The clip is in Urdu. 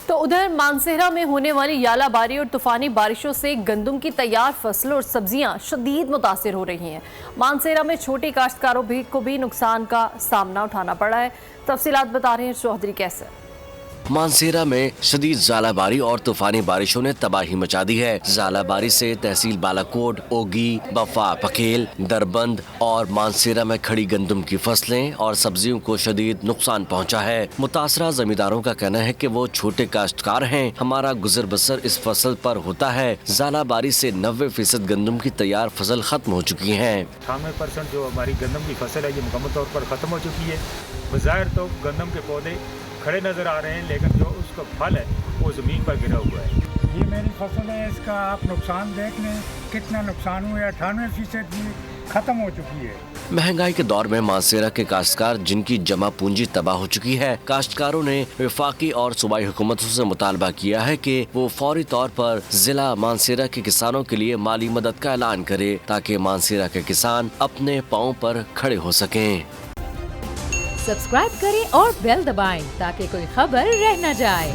تو ادھر مانسہرہ میں ہونے والی یالہ باری اور طوفانی بارشوں سے گندم کی تیار فصلوں اور سبزیاں شدید متاثر ہو رہی ہیں۔ مانسہرہ میں چھوٹے کاشتکاروں کو بھی نقصان کا سامنا اٹھانا پڑا ہے۔ تفصیلات بتا رہے ہیں چودھری کیسر۔ مانسہرہ میں شدید ژالہ باری اور طوفانی بارشوں نے تباہی مچا دی ہے۔ ژالہ باری سے تحصیل بالاکوٹ، اوگی، بفا پکیل، دربند اور مانسہرہ میں کھڑی گندم کی فصلیں اور سبزیوں کو شدید نقصان پہنچا ہے۔ متاثرہ زمینداروں کا کہنا ہے کہ وہ چھوٹے کاشتکار ہیں، ہمارا گزر بسر اس فصل پر ہوتا ہے۔ ژالہ باری سے 90% گندم کی تیار فصل ختم ہو چکی ہے۔ 98% جو ہماری گندم کی فصل ہے یہ مکمل طور پر ختم ہو چکی ہے۔ بظاہر تو گندم کے پودے کھڑے نظر آ رہے ہیں، لیکن جو اس کا پھل ہے وہ زمین پر گرا ہوا ہے۔ یہ میری فصل ہے، اس کا آپ نقصان دیکھ لیں کتنا نقصان ہوا ہے۔ 98% بھی ختم ہو چکی ہے۔ مہنگائی کے دور میں مانسہرہ کے کاشتکار جن کی جمع پونجی تباہ ہو چکی ہے، کاشتکاروں نے وفاقی اور صوبائی حکومتوں سے مطالبہ کیا ہے کہ وہ فوری طور پر ضلع مانسہرہ کے کسانوں کے لیے مالی مدد کا اعلان کرے تاکہ مانسہرہ کے کسان اپنے پاؤں پر کھڑے ہو سکیں۔ سبسکرائب کریں اور بیل دبائیں تاکہ کوئی خبر رہ نہ جائے۔